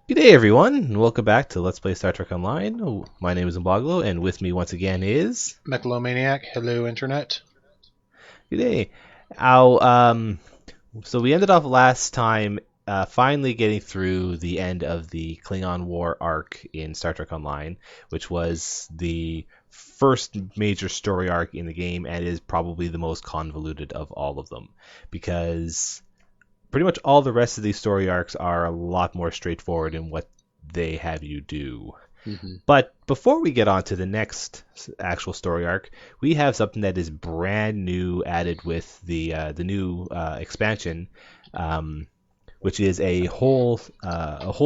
Good day, everyone, and welcome back to Let's Play Star Trek Online. My name is Mboglo, and with me once again is... Megalomaniac, hello internet. Good day. Our, so we ended off last time finally getting through the end of the Klingon War arc in Star Trek Online, which was the first major story arc in the game and is probably the most convoluted of all of them, because pretty much all the rest of these story arcs are a lot more straightforward in what they have you do. Mm-hmm. But before we get on to the next actual story arc, we have something that is brand new added with the new expansion, which is a whole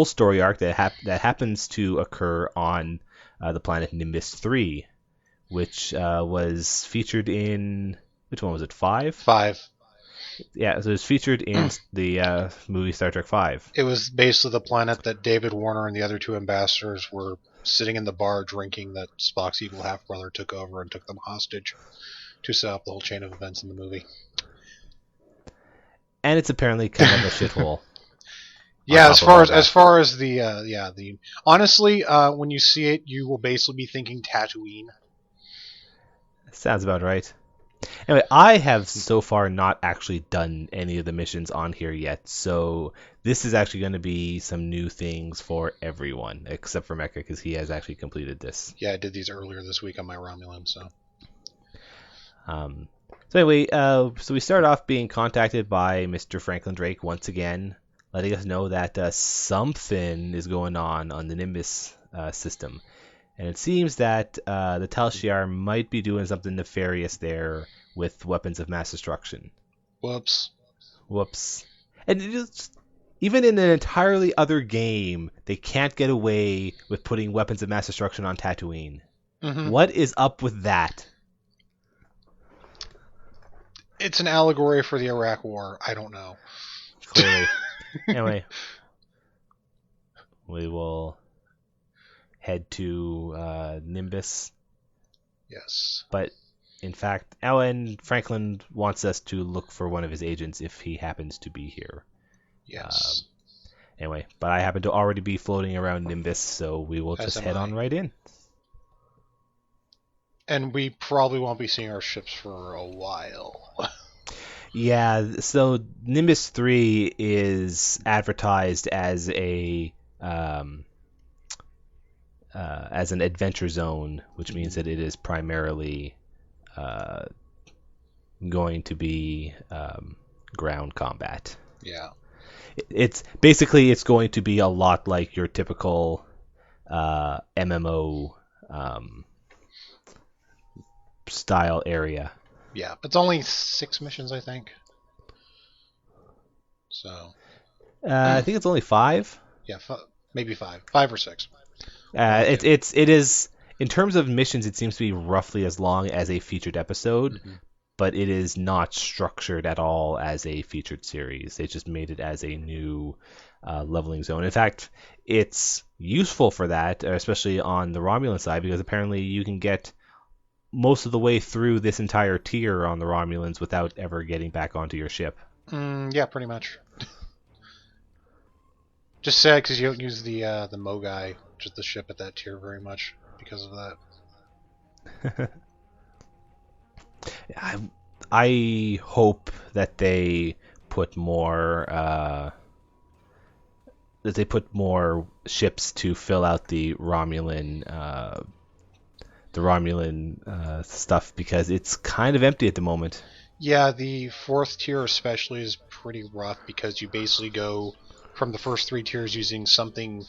story arc that happens to occur on the planet Nimbus 3, which was featured in which one was it? 5? 5. Yeah, so it's featured in the movie Star Trek 5. It was basically the planet that David Warner and the other two ambassadors were sitting in the bar drinking that Spock's evil half-brother took over and took them hostage to set up the whole chain of events in the movie. And it's apparently kind of a shithole. On Yeah, top as of far all as that. as far as the honestly, when you see it, you will basically be thinking Tatooine. Sounds about right. Anyway, I have so far not actually done any of the missions on here yet, so this is actually going to be some new things for everyone, except for Mecha, because he has actually completed this. Yeah, I did these earlier this week on my Romulan, so. Um, so anyway, so we start off being contacted by Mr. Franklin Drake once again, letting us know that something is going on the Nimbus system. And it seems that the Tal Shiar might be doing something nefarious there with weapons of mass destruction. Whoops. Whoops. And even in an entirely other game, they can't get away with putting weapons of mass destruction on Tatooine. Mm-hmm. What is up with that? It's an allegory for the Iraq War. I don't know. Clearly. Anyway, we will head to Nimbus. Yes. But in fact, Alan Franklin wants us to look for one of his agents if he happens to be here. Yes. Anyway, but I happen to already be floating around Nimbus, so we will As just am head on I. right in. And we probably won't be seeing our ships for a while. Yeah, so Nimbus 3 is advertised as an adventure zone, which means that it is primarily uh, going to be ground combat. Yeah. It's basically it's going to be a lot like your typical MMO style area. Yeah. It's only 6 missions, I think. So. I think it's only 5. Yeah, maybe 5. 5 or 6. It is in terms of missions, it seems to be roughly as long as a featured episode, Mm-hmm. but it is not structured at all as a featured series. They just made it as a new leveling zone. In fact, it's useful for that, especially on the Romulan side, because apparently you can get most of the way through this entire tier on the Romulans without ever getting back onto your ship. Yeah, pretty much. Just sad because you don't use the Mogai, which is the ship at that tier, very much because of that. I hope that they put more ships to fill out the Romulan stuff, because it's kind of empty at the moment. Yeah, the 4th tier especially is pretty rough because you basically go from the first 3 tiers using something,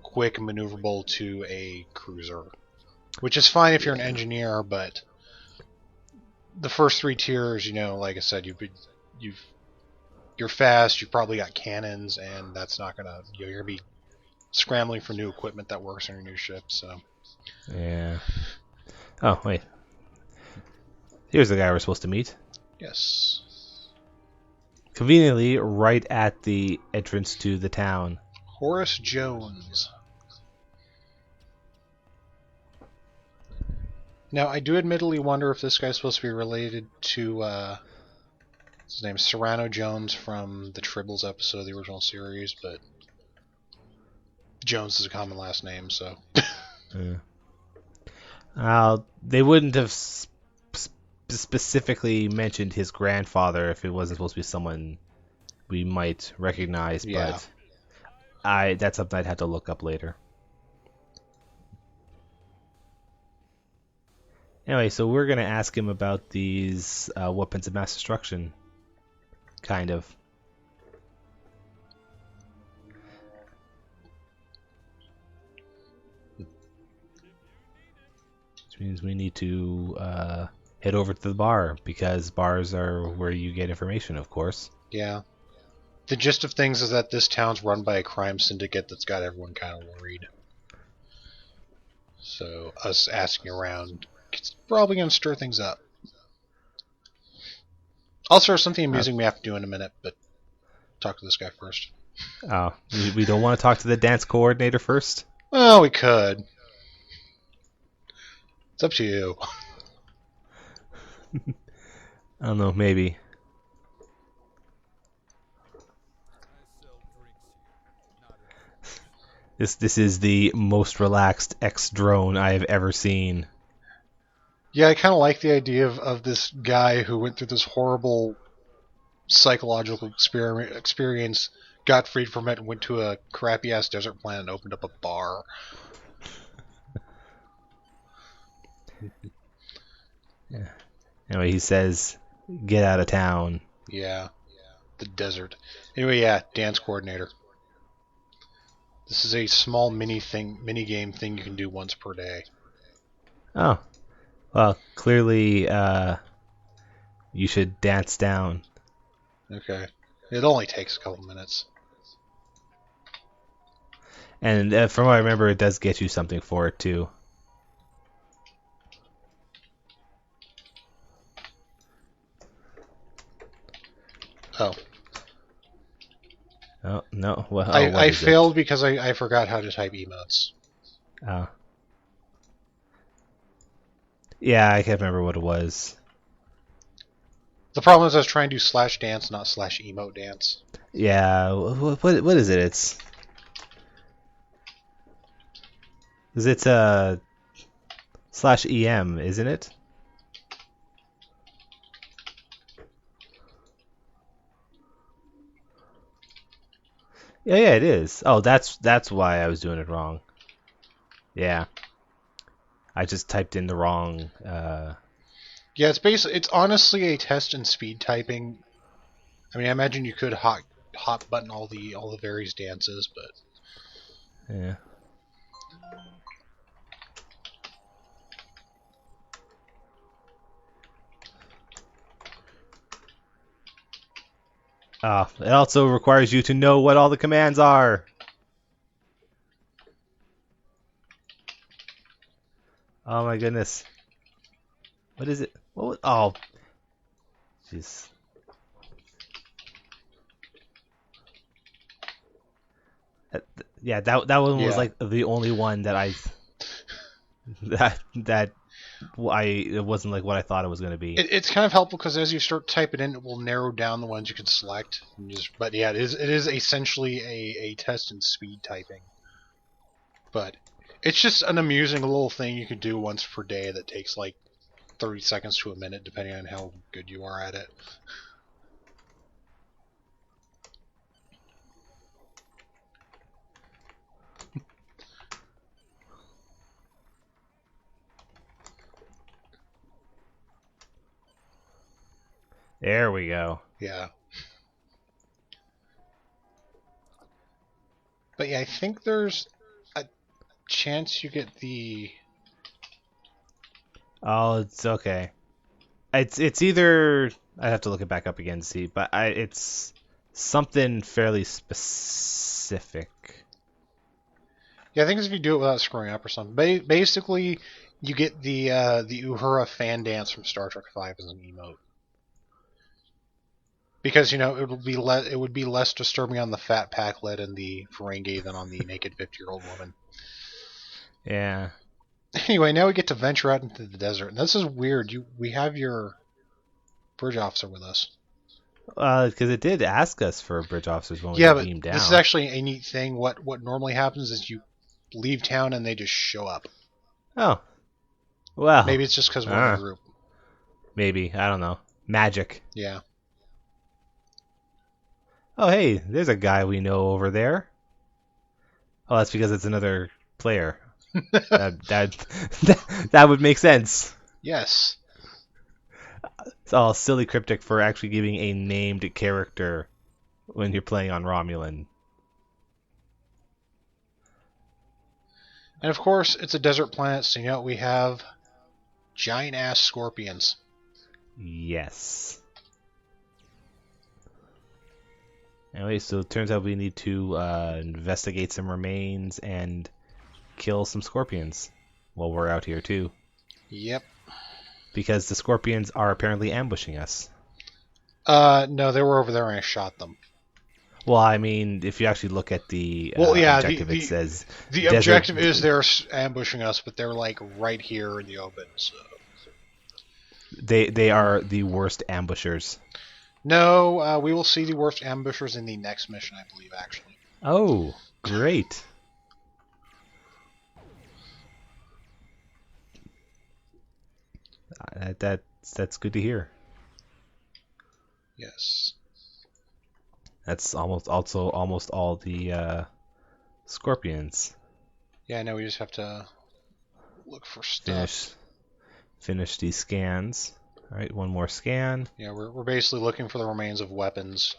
quick and maneuverable to a cruiser, which is fine if you're an engineer, but the first 3 tiers, like I said, you're fast, you've probably got cannons, and that's not gonna, you're gonna be scrambling for new equipment that works on your new ship. So Yeah. Oh wait, here's the guy we're supposed to meet. yes, Conveniently, right at the entrance to the town. Horace Jones. Now, I do admittedly wonder if this guy's supposed to be related to his name's Serrano Jones from the Tribbles episode of the original series, but Jones is a common last name, so. They wouldn't have specifically mentioned his grandfather if it wasn't supposed to be someone we might recognize, Yeah. but that's something I'd have to look up later. Anyway, so we're going to ask him about these weapons of mass destruction, kind of. Which means we need to head over to the bar, because bars are where you get information, of course. Yeah. The gist of things is that this town's run by a crime syndicate that's got everyone kind of worried. So us asking around, it's probably going to stir things up. Also, something amusing we have to do in a minute, but talk to this guy first. Oh, we don't want to talk to the dance coordinator first? Well, we could. It's up to you. I don't know, maybe. This is the most relaxed ex-drone I have ever seen. Yeah, I kind of like the idea of this guy who went through this horrible psychological experience, got freed from it, and went to a crappy-ass desert planet and opened up a bar. Yeah. Anyway, he says, get out of town. Yeah, the desert. Anyway, yeah, dance coordinator. This is a small mini game thing you can do once per day. Oh, well, clearly you should dance down. Okay. It only takes a couple minutes. And from what I remember, it does get you something for it, too. Oh. Oh, no. Well, I failed because I forgot how to type emotes. Oh. Yeah, I can't remember what it was. The problem is I was trying to do slash dance, not slash emote dance. Yeah, what is it? It's slash EM, isn't it? Yeah, it is. Oh, that's why I was doing it wrong. Yeah, I just typed in the wrong. Yeah, it's honestly a test in speed typing. I mean, I imagine you could hot button all the various dances, but Yeah. It also requires you to know what all the commands are. Oh my goodness. What is it? Oh, jeez. Yeah, that one was yeah. like the only one that that it wasn't like what I thought it was going to be. It's kind of helpful because as you start typing in, it will narrow down the ones you can select. But yeah, it is essentially a test in speed typing. But it's just an amusing little thing you can do once per day that takes like 30 seconds to a minute, depending on how good you are at it. There we go. Yeah. But yeah, I think there's a chance you get the... Oh, it's okay. It's either I have to look it back up again to see, but it's something fairly specific. Yeah, I think it's if you do it without screwing up or something. Basically, you get the Uhura fan dance from Star Trek V as an emote. Because it would be less disturbing on the fat Pac-Led and the Ferengi than on the naked 50-year-old woman. Yeah. Anyway, now we get to venture out into the desert, and this is weird. We have your bridge officer with us. Because it did ask us for bridge officers when we Yeah, got but beamed this is down. actually a neat thing. What normally happens is you leave town and they just show up. Oh, well. Maybe it's just because we're in a Uh, group. maybe. I don't know. Magic. Yeah. Oh, hey, there's a guy we know over there. Oh, that's because it's another player. That would make sense. Yes. It's all silly cryptic for actually giving a named character when you're playing on Romulan. And of course, it's a desert planet, so you know what we have? Giant ass scorpions. Yes. Anyway, so it turns out we need to investigate some remains and kill some scorpions while we're out here too. Yep. Because the scorpions are apparently ambushing us. No, they were over there and I shot them. Well, I mean, if you actually look at the Well, yeah, objective, it says the desert. objective is they're ambushing us, but they're like right here in the open. So. They are the worst ambushers. No, we will see the worst ambushers in the next mission, I believe, actually. Oh, great. That's good to hear. Yes. That's almost all the scorpions. Yeah, I know, we just have to look for stuff. Finish these scans. All right, one more scan. Yeah, we're basically looking for the remains of weapons.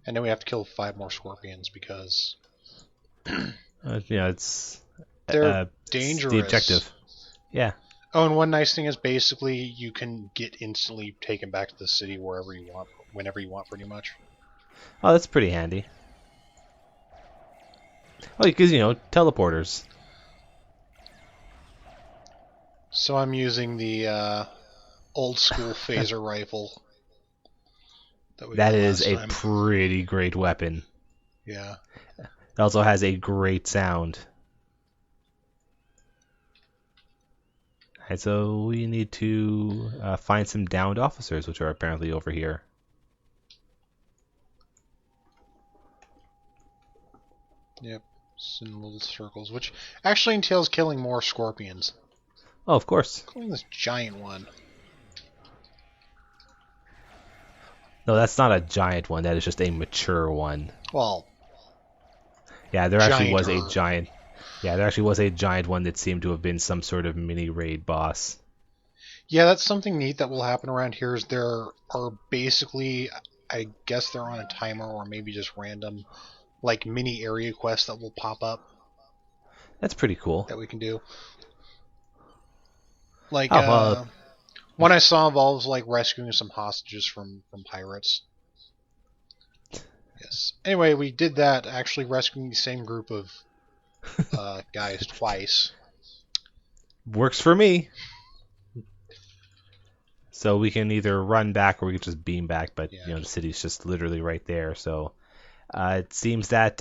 And then we have to kill 5 more scorpions because It's they're it's dangerous. the objective. Yeah. Oh, and one nice thing is basically you can get instantly taken back to the city wherever you want, whenever you want, pretty much. Oh, that's pretty handy. Oh, because teleporters. So I'm using the old school phaser rifle. That is a time. pretty great weapon. Yeah. It also has a great sound. Alright, so we need to find some downed officers, which are apparently over here. Yep. In little circles, which actually entails killing more scorpions. Oh, of course. Killing this giant one. No, that's not a giant one. That is just a mature one. Well, yeah, there actually was a gianter. giant. Yeah, there actually was a giant one that seemed to have been some sort of mini raid boss. Yeah, that's something neat that will happen around here. Is there are basically, I guess they're on a timer or maybe just random, like mini area quests that will pop up. That's pretty cool. That we can do. Like, Oh, one I saw involves like rescuing some hostages from pirates. Yes. Anyway, we did that, actually rescuing the same group of guys twice. works for me. So we can either run back or we can just beam back, but Yeah, the city's just literally right there. So it seems that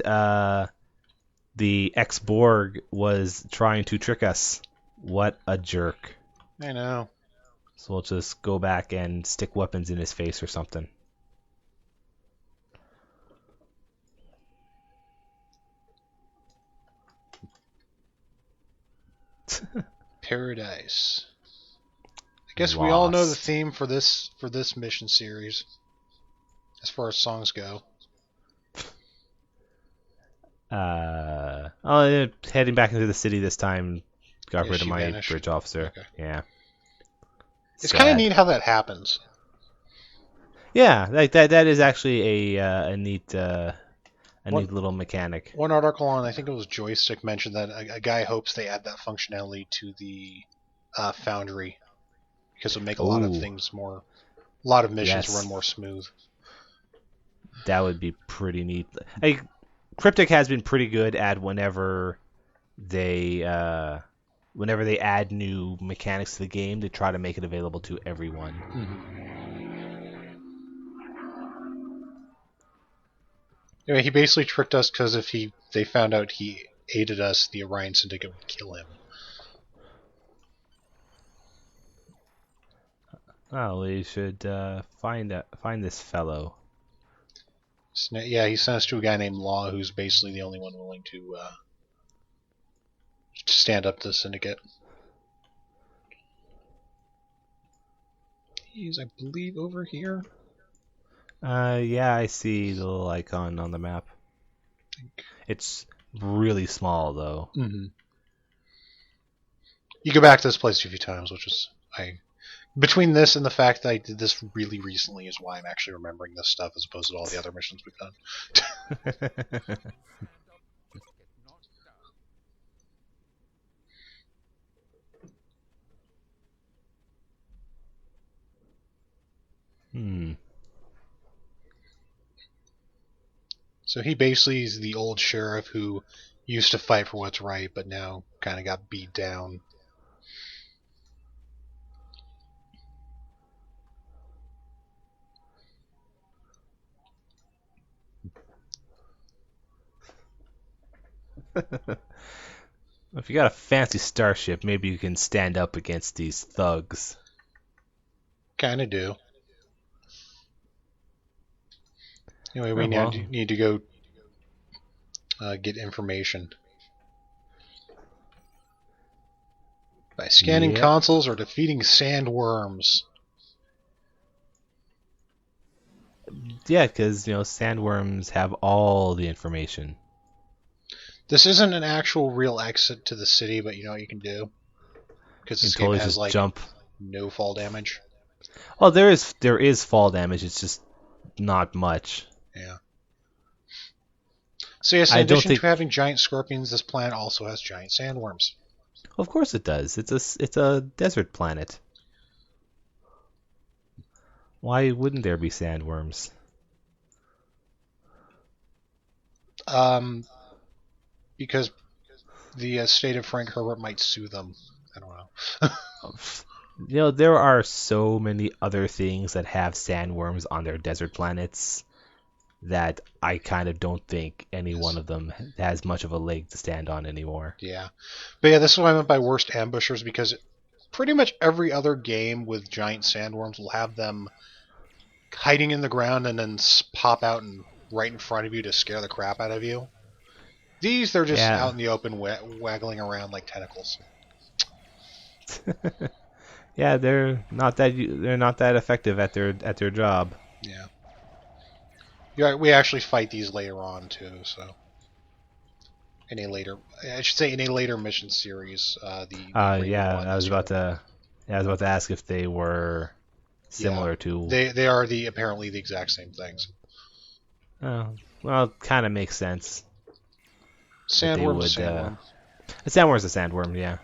the ex-Borg was trying to trick us. What a jerk. I know. So we'll just go back and stick weapons in his face or something. Paradise. I guess we all know the Lost. theme for this mission series, as far as songs go. Heading back into the city this time. Got Yeah, rid of she my vanished. bridge officer. Okay. Yeah. It's kind of Sad. neat how that happens. Yeah, like that is actually a neat What- neat little mechanic. One article on, I think it was Joystick, mentioned that a guy hopes they add that functionality to the Foundry, because it'll make a lot of Ooh. things more, a lot of missions Yes. run more smooth. That would be pretty neat. Like, Cryptic has been pretty good at whenever they add new mechanics to the game, they try to make it available to everyone. Anyway, he basically tricked us because if they found out he aided us, the Orion Syndicate would kill him. Oh, we should find this fellow. Yeah, he sent us to a guy named Law, who's basically the only one willing to stand up to the Syndicate. He's, I believe, over here. Yeah, I see the little icon on the map. It's really small though. Mm-hmm. You go back to this place a few times, which is between this and the fact that I did this really recently is why I'm actually remembering this stuff as opposed to all the other missions we've done. Hmm. So he basically is the old sheriff who used to fight for what's right, but now kind of got beat down. If you got a fancy starship, maybe you can stand up against these thugs. Kind of do. Anyway, we Oh, now well, need to go get information. By scanning yep. consoles or defeating sandworms. Yeah, because sandworms have all the information. This isn't an actual real exit to the city, but you know what you can do? Because You can this game totally has, just like, jump. no fall damage. Well, there is fall damage. It's just not much. Yeah. So yes, in I don't addition to think. having giant scorpions, this planet also has giant sandworms. Of course it does. It's a desert planet. Why wouldn't there be sandworms? Um, because the state of Frank Herbert might sue them. I don't know. There are so many other things that have sandworms on their desert planets that I kind of don't think any one Yes. of them has much of a leg to stand on anymore. Yeah. But yeah, this is what I meant by worst ambushers, because pretty much every other game with giant sandworms will have them hiding in the ground and then pop out and right in front of you to scare the crap out of you. These, they're just out Yeah. in the open, waggling around like tentacles. Yeah, they're not that effective at their job. Yeah. Yeah, we actually fight these later on too. So I should say in a later mission series, the Raven Yeah, one this year. I was about to ask if they were Yeah, similar to. they are apparently the exact same things. Oh, well, kind of makes sense that they Sandworm's would. a sandworm. A sandworm's a sandworm, yeah.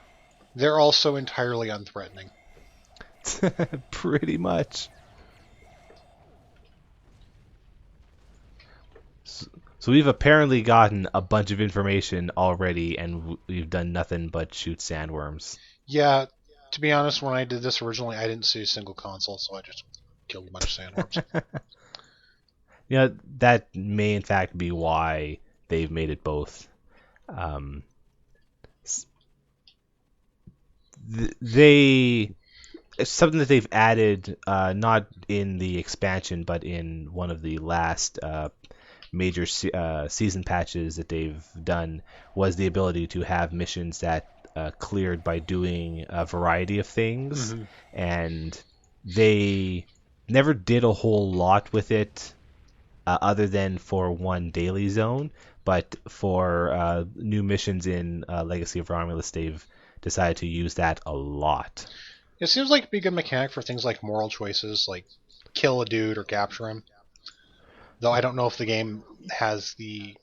They're also entirely unthreatening. Pretty much. So we've apparently gotten a bunch of information already, and we've done nothing but shoot sandworms. Yeah, to be honest, when I did this originally, I didn't see a single console, so I just killed a bunch of sandworms. That may in fact be why they've made it both. Um, they It's something that they've added, not in the expansion, but in one of the last major season patches that they've done, was the ability to have missions that cleared by doing a variety of things, Mm-hmm. and they never did a whole lot with it, other than for one daily zone. But for new missions in Legacy of Romulus, they've decided to use that a lot. It seems like it'd be a good mechanic for things like moral choices, like kill a dude or capture him. Though I don't know if the game has the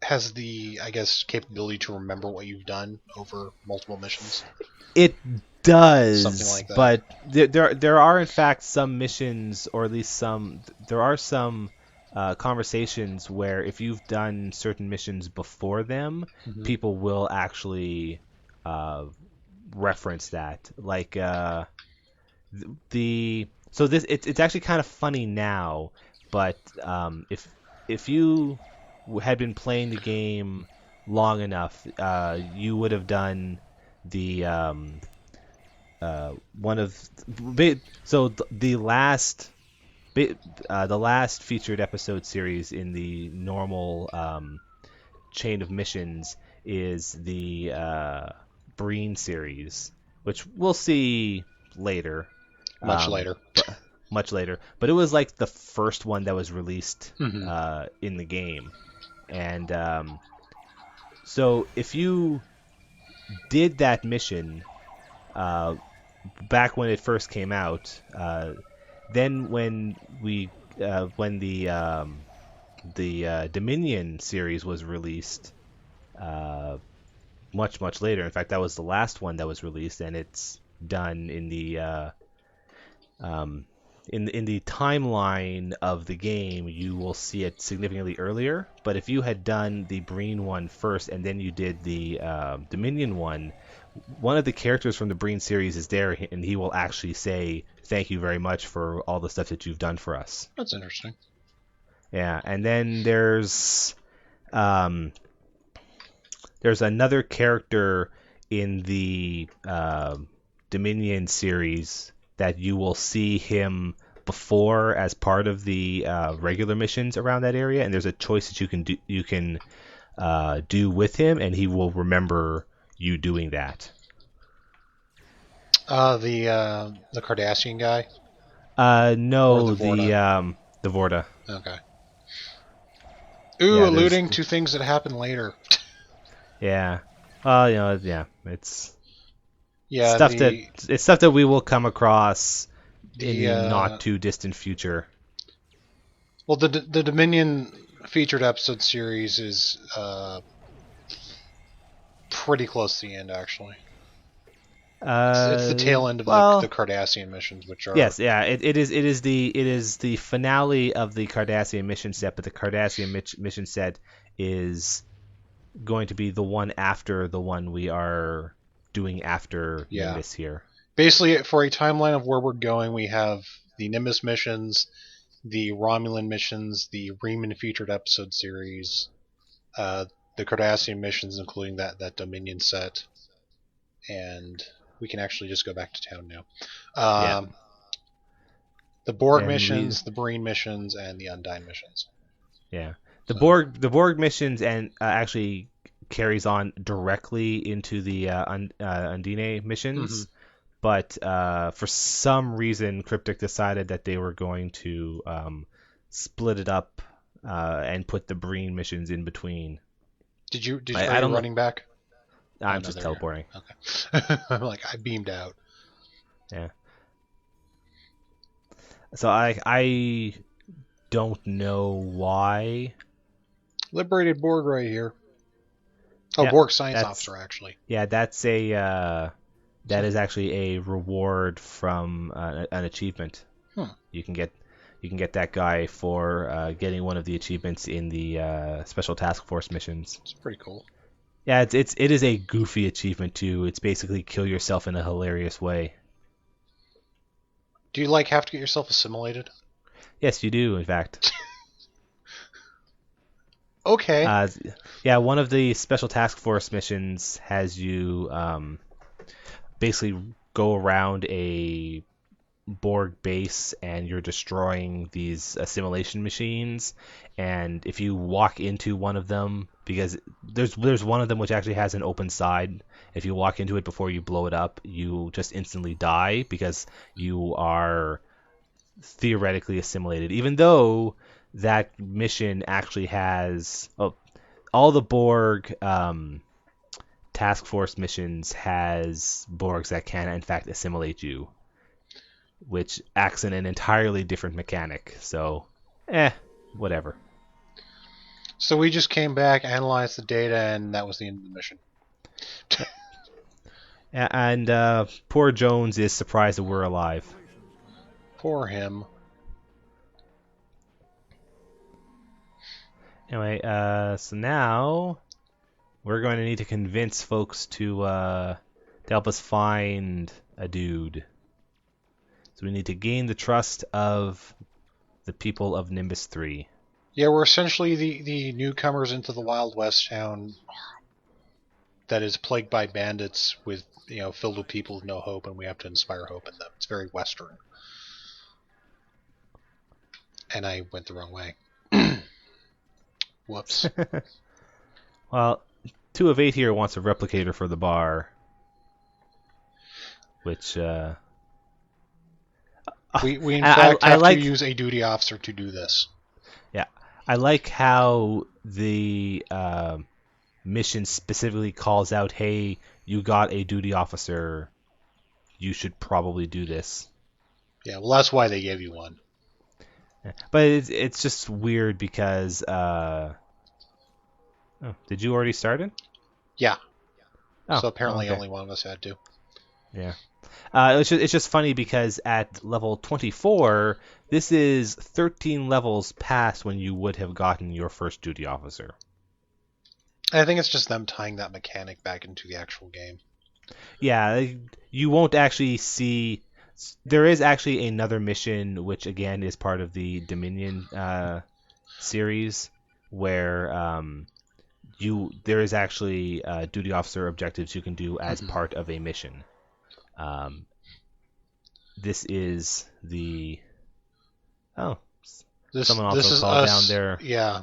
I guess capability to remember what you've done over multiple missions. It Something does, like that. but there are in fact some missions, or at least there are some conversations where if you've done certain missions before them, Mm-hmm. people will actually reference that. Like the so this it's actually kind of funny now, but if you had been playing the game long enough, you would have done the one of so the last featured episode series in the normal chain of missions is the Breen series, which we'll see later, Much later. but much later. But it was like the first one that was released Hmm. in the game, and so if you did that mission uh, back when it first came out, then when the Dominion series was released uh, much later. In fact, that was the last one that was released, and it's done in the um, in the timeline of the game. You will see it significantly earlier. But if you had done the Breen one first, and then you did the Dominion one of the characters from the Breen series is there, and he will actually say thank you very much for all the stuff that you've done for us. That's interesting. Yeah, and then um, there's another character in the Dominion series that you will see him before as part of the regular missions around that area, and there's a choice that you can do with him, and he will remember you doing that. The Cardassian guy or No, the Vorta? the Vorta. Okay. Ooh, Yeah, there's alluding to things that happen later. yeah. Well, yeah, it's Yeah, the stuff that we will come across in the the not too distant future. well, the Dominion featured episode series is pretty close to the end, actually. It's the tail end of the Well, Cardassian missions, which are yes, yeah, it is the finale of the Cardassian mission set, but the Cardassian mission set is going to be the one after the one we are doing after yeah. Nimbus here. Basically, for a timeline of where we're going, we have the Nimbus missions, the Romulan missions, the Riemann featured episode series, the Cardassian missions, including that Dominion set, and we can actually just go back to town now. Yeah, The Borg and we missions, the Breen missions, and the Undyne missions. yeah So, the Borg missions and actually carries on directly into the Undine hmm. missions. But for some reason, Cryptic decided that they were going to split it up and put the Breen missions in between. Are I you don't know. running back? Oh I'm no, just there you teleporting. are. Okay. I'm like I beamed out. Yeah. So I don't know why. Liberated Borg right here. Oh, Yeah, Borg science that's officer actually. that's a that is actually a reward from an achievement. Hmm. You can get that guy for getting one of the achievements in the special task force missions. It's pretty cool. Yeah, it is a goofy achievement too. It's basically kill yourself in a hilarious way. Do you like have to get yourself assimilated? Yes, you do. In fact, Okay. uh, yeah, one of the special task force missions has you basically go around a Borg base and you're destroying these assimilation machines. And if you walk into one of them, because there's one of them which actually has an open side. If you walk into it before you blow it up, you just instantly die because you are theoretically assimilated. Even though that mission actually has all the Borg task force missions has Borgs that can in fact assimilate you, which acts in an entirely different mechanic. So, whatever. So we just came back, analyzed the data, and that was the end of the mission. And poor Jones is surprised that we're alive. Poor him. Anyway, so now we're going to need to convince folks to help us find a dude. So we need to gain the trust of the people of Nimbus 3. Yeah, we're essentially the newcomers into the Wild West town. that is plagued by bandits with filled with people with no hope, and we have to inspire hope in them. It's very Western, and I went the wrong way. Whoops. Well, 2 of 8 here wants a replicator for the bar, which we in fact I have like, to use a duty officer to do this. yeah, I like how the mission specifically calls out, hey, you got a duty officer, you should probably do this. Yeah, well, that's why they gave you one. But it's just weird because did you already start it? Yeah. Oh, So apparently okay. only one of us had to. Yeah. It's just funny because at level 24, this is 13 levels past when you would have gotten your first duty officer. I think it's just them tying that mechanic back into the actual game. Yeah, you won't actually see. There is actually another mission, which again is part of the Dominion series, where there is actually duty officer objectives you can do as part of a mission. This is the someone also This is called us, down there. yeah,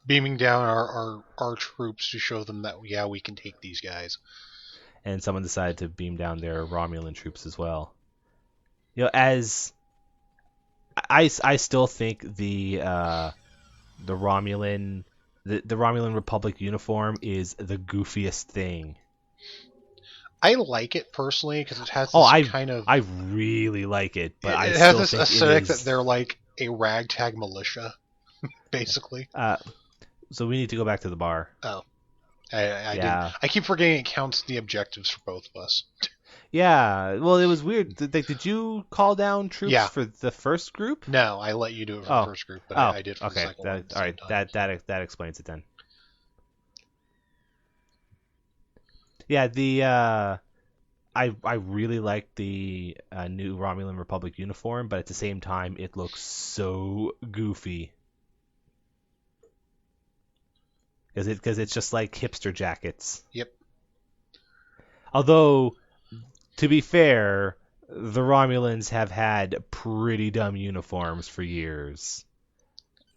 beaming down our troops to show them that we can take these guys. And someone decided to beam down their Romulan troops as well. As I still think the Romulan the Romulan Republic uniform is the goofiest thing. I like it personally because it has this kind of. I really like it, but it I has still this think aesthetic it is. that they're like a ragtag militia, basically. So we need to go back to the bar. Oh, I keep forgetting it counts the objectives for both of us. Yeah, well, it was weird. Did you call down troops for the first group? No, I let you do it for the first group, but I did for the second one. All right, that explains it then. Yeah, I really like the new Romulan Republic uniform, but at the same time, it looks so goofy. Because it's just like hipster jackets. Yep. Although, to be fair, the Romulans have had pretty dumb uniforms for years.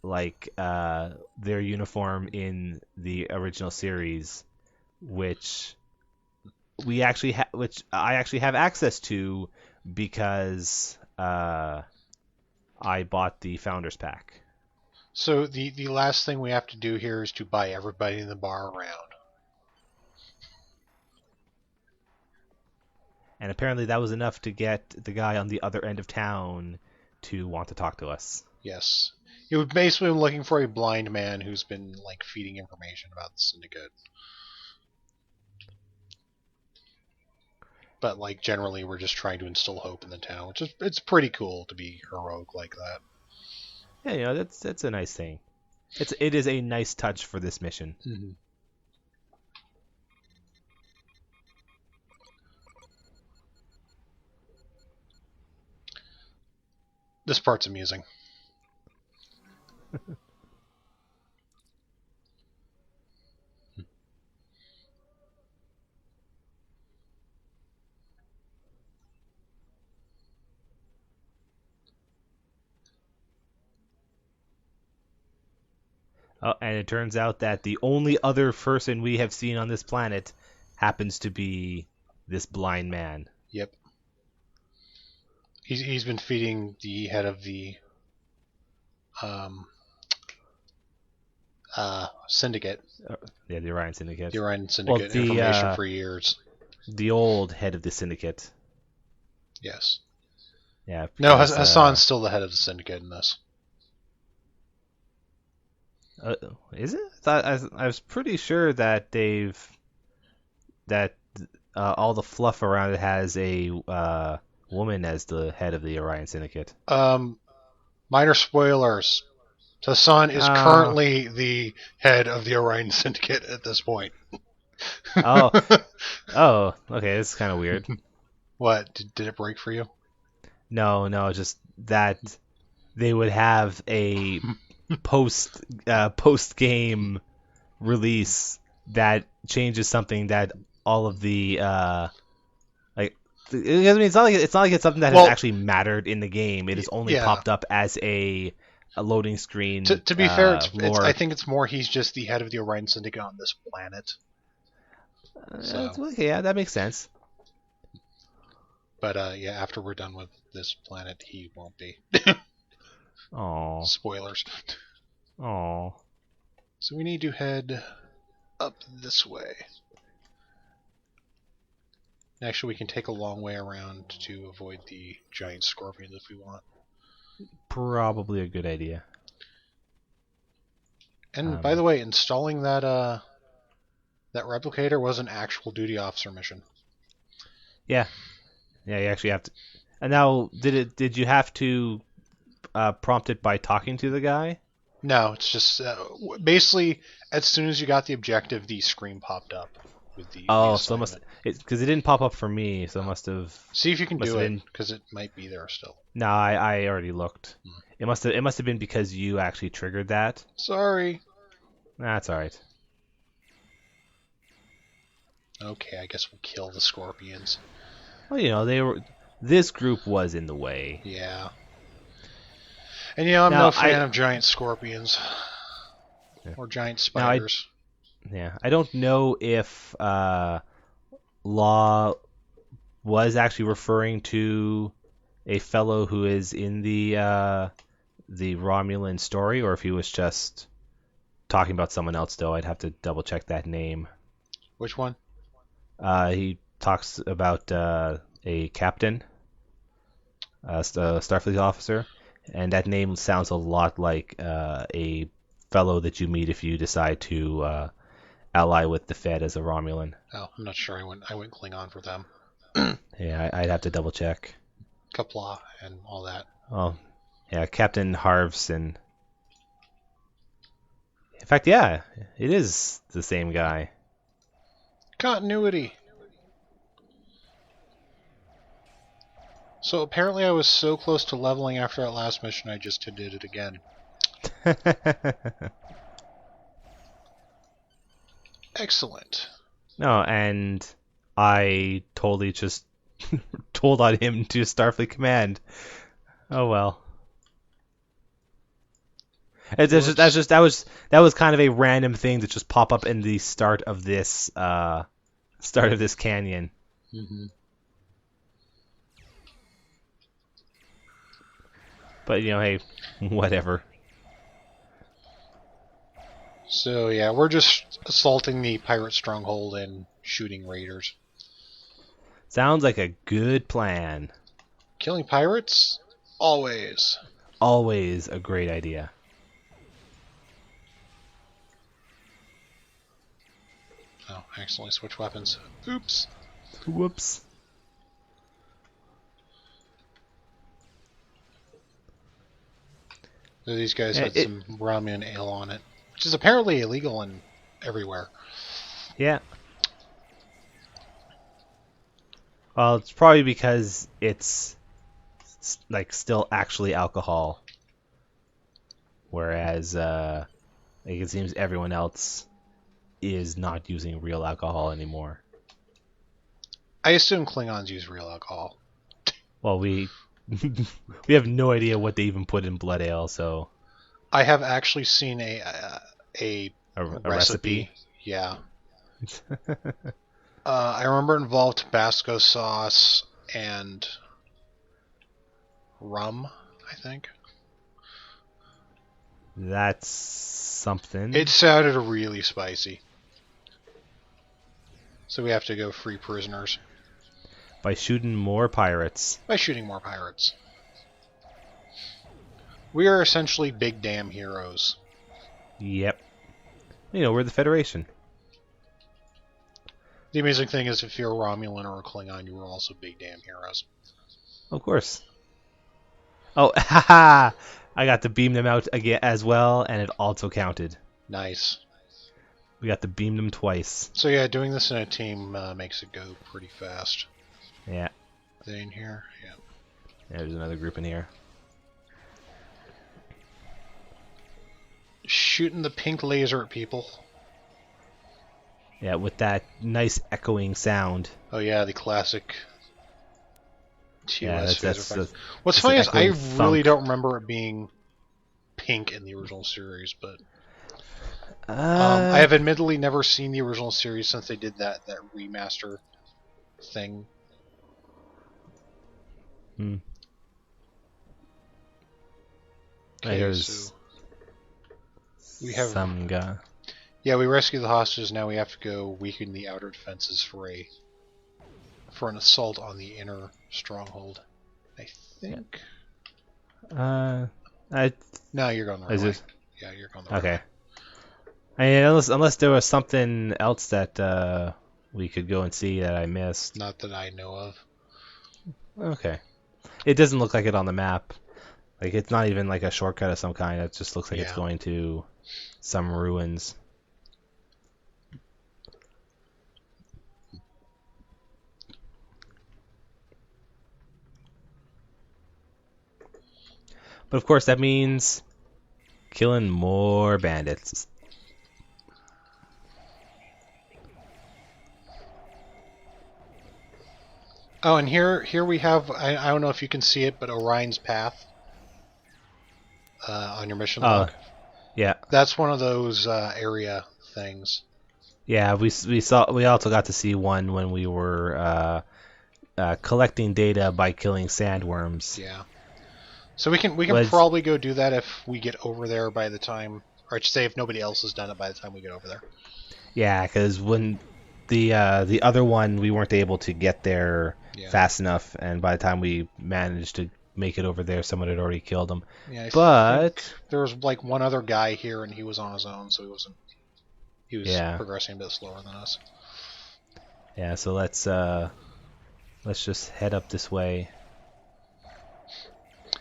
Like their uniform in the original series, which I actually have access to because I bought the Founders Pack. So the last thing we have to do here is to buy everybody in the bar around. And apparently that was enough to get the guy on the other end of town to want to talk to us. Yes. It would basically been looking for a blind man who's been like feeding information about the Syndicate. But like generally we're just trying to instill hope in the town, which is it's pretty cool to be heroic like that. Yeah, that's a nice thing. It is a nice touch for this mission. Mm-hmm. This part's amusing. Oh, and it turns out that the only other person we have seen on this planet happens to be this blind man. Yep. He's been feeding the head of the Syndicate. Yeah, the Orion Syndicate. The Orion Syndicate information for years. The old head of the Syndicate. Yes. Yeah. Because, no, Hassan's still the head of the Syndicate in this. Is it? I was pretty sure that all the fluff around it has a woman as the head of the Orion Syndicate. Minor spoilers. Hassan is currently the head of the Orion Syndicate at this point. Oh, okay, this is kind of weird. What? Did it break for you? No, just that they would have a post game release that changes something that all of the like. I mean, it's not like it's something that has Well, actually mattered in the game. It has only yeah. popped up as a loading screen To be fair, I lore. think it's more he's just the head of the Orion Syndicate on this planet. So, Okay, yeah, that makes sense. but yeah, after we're done with this planet, he won't be. Oh, Spoilers. oh. So we need to head up this way. Actually, we can take a long way around to avoid the giant scorpions if we want. Probably a good idea. And by the Um, way, installing that replicator was an actual duty officer mission. yeah, yeah. You actually have to. And now, did you have to prompt it by talking to the guy? No, it's just basically as soon as you got the objective, the screen popped up with the Oh, so it must assignment. because it didn't pop up for me, so it Oh. must have See if you can must do have it been. because it might be there still. No, I already looked. Hmm. It must have been because you actually triggered that. Sorry. That's all right. Okay, I guess we'll kill the scorpions. Well, they were. This group was in the way. Yeah. And I'm no Now fan of giant scorpions Yeah. or giant now I spiders. yeah I don't know if Law was actually referring to a fellow who is in the Romulan story, or if he was just talking about someone else. Though I'd have to double check that name. Which one? He talks about a captain, a Starfleet officer, and that name sounds a lot like a fellow that you meet if you decide to ally with the Fed as a Romulan. Oh, I'm not sure. I went Klingon for them. Yeah, I'd have to double check. Kapla and all that. Oh, yeah, Captain Harvs, and in fact, yeah, it is the same guy. Continuity. So apparently I was so close to leveling after that last mission I just did it again. Excellent. No, and I totally just told on him to Starfleet Command. Oh well. Whoops. That was kind of a random thing to just pop up in the start of this canyon. Hmm. But hey, whatever. So yeah, we're just assaulting the pirate stronghold and shooting raiders. Sounds like a good plan. Killing pirates? Always. Always a great idea. Oh, I accidentally switched weapons. Oops. Whoops. So these guys Yeah, had some ramen ale on it, which is apparently illegal in everywhere. yeah. Well, it's probably because it's like still actually alcohol, whereas like it seems everyone else is not using real alcohol anymore. I assume Klingons use real alcohol. Well, we we have no idea what they even put in blood ale, so I have actually seen a a recipe. recipe. Yeah. I remember it involved Tabasco sauce and rum, I think. That's something. It sounded really spicy. So we have to go free prisoners By shooting more pirates. by shooting more pirates. We are essentially big damn heroes. Yep. We're the Federation. The amazing thing is, if you're a Romulan or a Klingon, you are also big damn heroes. Of course. Oh, haha! I got to beam them out again as well, and it also counted. Nice. We got to beam them twice. So yeah, doing this in a team makes it go pretty fast. Yeah. Are they in here? Yeah. There's another group in here. Shooting the pink laser at people. Yeah, with that nice echoing sound. Oh yeah, the classic Yeah, TOS that's phaser that's effect. the, What's just the funny is I echoing really funk. don't remember it being pink in the original series, but I Uh, have admittedly never seen the original series since they did that remaster thing. hmm. Okay, There's so we have some guy. yeah, we rescue the hostages. Now we have to go weaken the outer defenses for an assault on the inner stronghold. I Yeah. think. I No, you're going the right is way. it Yeah, you're going the right way. okay? I mean, unless there was something else that we could go and see that I missed. Not that I know of. Okay. It doesn't look like it on the map. Like it's not even like a shortcut of some kind. It just looks like it's Yeah. going to some ruins. But of course that means killing more bandits. Oh, and here we have, I don't know if you can see it, but Orion's Path on your mission Oh, log. yeah. That's one of those area things. Yeah, we also got to see one when we were collecting data by killing sandworms. Yeah. So we can Was probably go do that if we get over there by the time, or I should say if nobody else has done it by the time we get over there. Yeah, because when the other one we weren't able to get there Yeah. fast enough, and by the time we managed to make it over there, someone had already killed him. Yeah, I think But there was like one other guy here, and he was on his own, so he was yeah, progressing a bit slower than us. yeah. So let's just head up this way.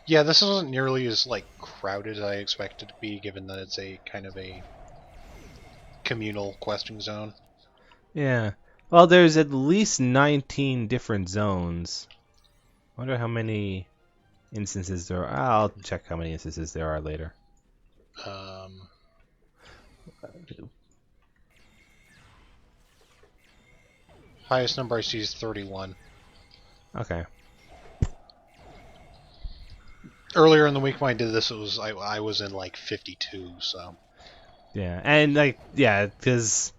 Yeah, this isn't nearly as like crowded as I expected it to be, given that it's a kind of a communal questing zone. Yeah. Well, there's at least 19 different zones. Wonder how many instances there are. I'll check how many instances there are later. Um, highest number I see is 31. Okay. Earlier in the week when I did this, I was in like 52. So Yeah, and like yeah, because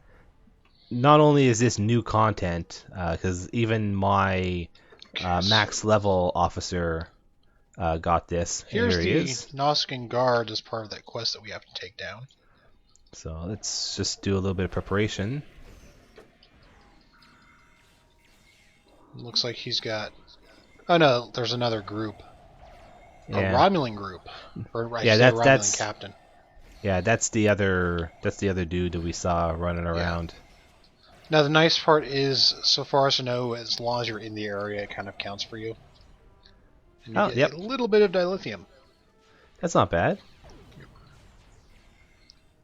not only is this new content, because even my max level officer got this. And here's here he the is. Nausicaan Guard as part of that quest that we have to take down. So let's just do a little bit of preparation. Looks like he's got. Oh no, there's another group. A Yeah, Romulan group, or I yeah, should say that's Romulan captain. yeah, that's the other dude that we saw running around. Now the nice part is, so far as I know, as long as you're in the area, it kind of counts for you. And you Oh, get yep, a little bit of dilithium, that's not bad.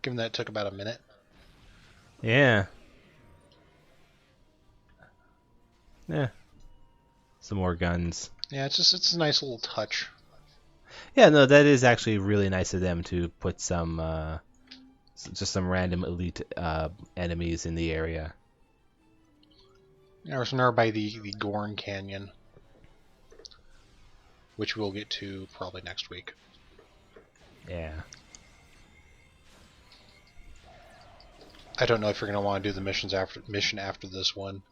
given that it took about a minute. Yeah, yeah, some more guns. Yeah, it's a nice little touch. Yeah, no, that is actually really nice of them to put some just some random elite enemies in the area. There's another by the Gorn Canyon, which we'll get to probably next week. Yeah. I don't know if you're gonna want to do the mission after this one.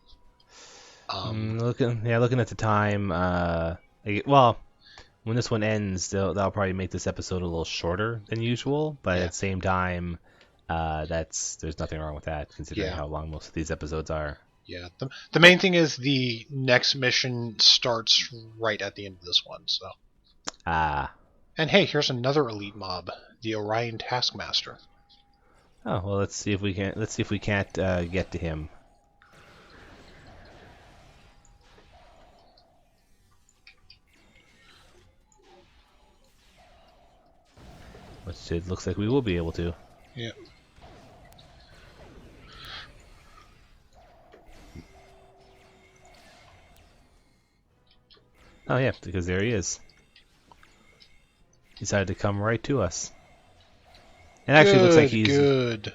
Looking at the time, well, when this one ends, they'll probably make this episode a little shorter than usual, but Yeah. at the same time, there's nothing wrong with that considering Yeah. how long most of these episodes are. Yeah, the main thing is the next mission starts right at the end of this one. So, Ah. and hey, here's another elite mob, the Orion Taskmaster. Oh well, let's see if we can't get to him. Which it looks like we will be able to. Yeah. Oh yeah, because there he is. He decided to come right to us. It actually looks like he's good.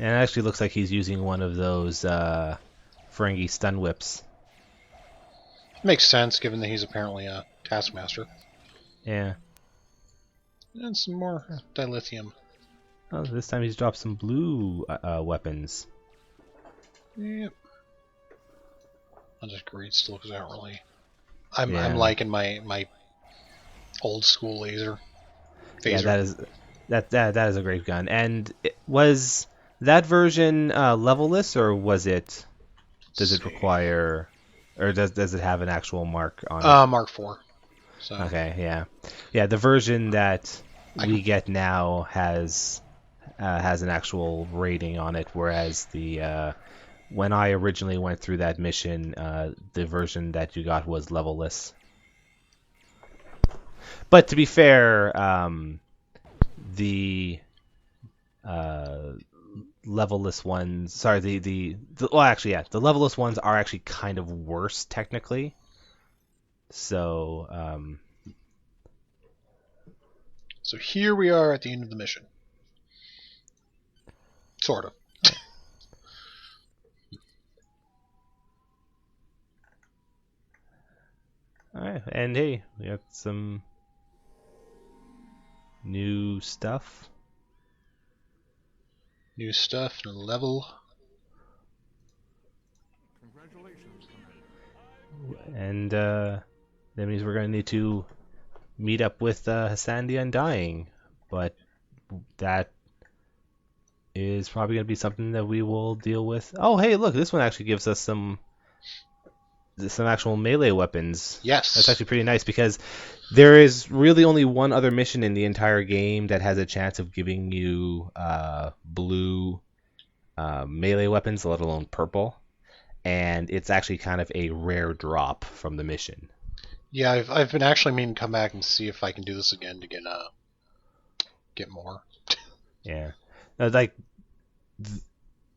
And it actually looks like he's using one of those Ferengi stun whips. Makes sense, given that he's apparently a taskmaster. Yeah. And some more dilithium. Oh, this time he's dropped some blue weapons. Yep. I'll just grade still because I don't really. I'm Yeah. liking my old school laser. Yeah, Phaser. that is a great gun. And was that version levelless, or was it? Does it require, or does it have an actual mark on it? Mark IV. So Okay, yeah, yeah. The version that I we can, get now has an actual rating on it, whereas the when I originally went through that mission, the version that you got was levelless. But to be fair, the uh, levelless ones. Sorry, well, actually, yeah, the levelless ones are actually kind of worse technically. So, so here we are at the end of the mission. Sort of. all right, and hey, we got some new stuff. New stuff, new level. And that means we're going to need to meet up with Hassan the Undying. But that is probably going to be something that we will deal with. Oh, hey, look, this one actually gives us some actual melee weapons. Yes. That's actually pretty nice because there is really only one other mission in the entire game that has a chance of giving you blue melee weapons, let alone purple. And it's actually kind of a rare drop from the mission. Yeah, I've been actually meaning to come back and see if I can do this again to get more. Yeah, like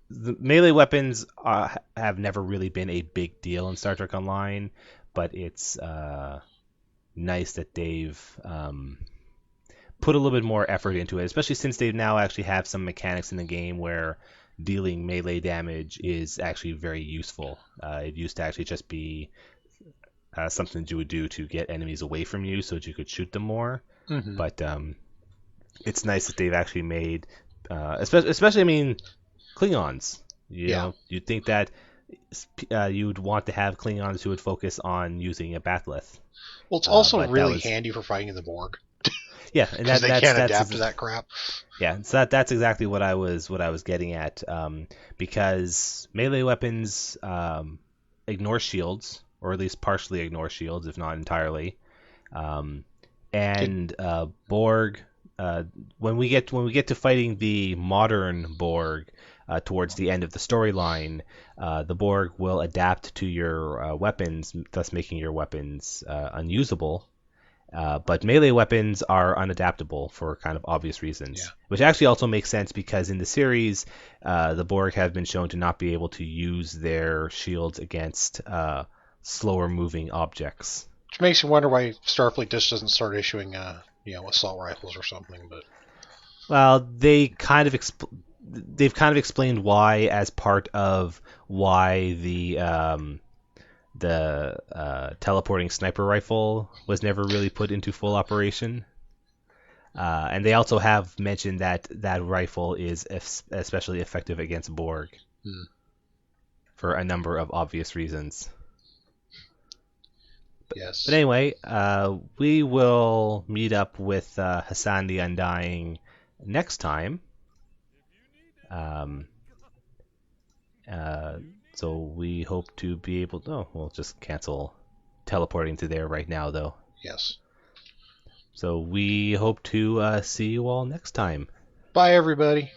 the melee weapons have never really been a big deal in Star Trek Online, but it's nice that they've put a little bit more effort into it, especially since they now actually have some mechanics in the game where dealing melee damage is actually very useful. It used to actually just be something that you would do to get enemies away from you so that you could shoot them more. Mm-hmm. But it's nice that they've actually made, especially I mean, Klingons. You know, you'd think that you'd want to have Klingons who would focus on using a batholith. Well, it's also but really handy for fighting in the Borg. Yeah, and because they can't adapt to that crap. Yeah, so that's exactly what I was getting at. Because melee weapons ignore shields, or at least partially ignore shields, if not entirely. And Borg, when we get to fighting the modern Borg towards the end of the storyline, the Borg will adapt to your weapons, thus making your weapons unusable. But melee weapons are unadaptable for kind of obvious reasons, which actually also makes sense because in the series, the Borg have been shown to not be able to use their shields against slower moving objects. Which makes you wonder why Starfleet just doesn't start issuing, assault rifles or something. But well, they've kind of explained why as part of why the teleporting sniper rifle was never really put into full operation. And they also have mentioned that rifle is especially effective against Borg for a number of obvious reasons. But anyway, we will meet up with Hassan the Undying next time. So we hope to be able to... Oh, we'll just cancel teleporting to there right now, though. Yes. So we hope to see you all next time. Bye, everybody.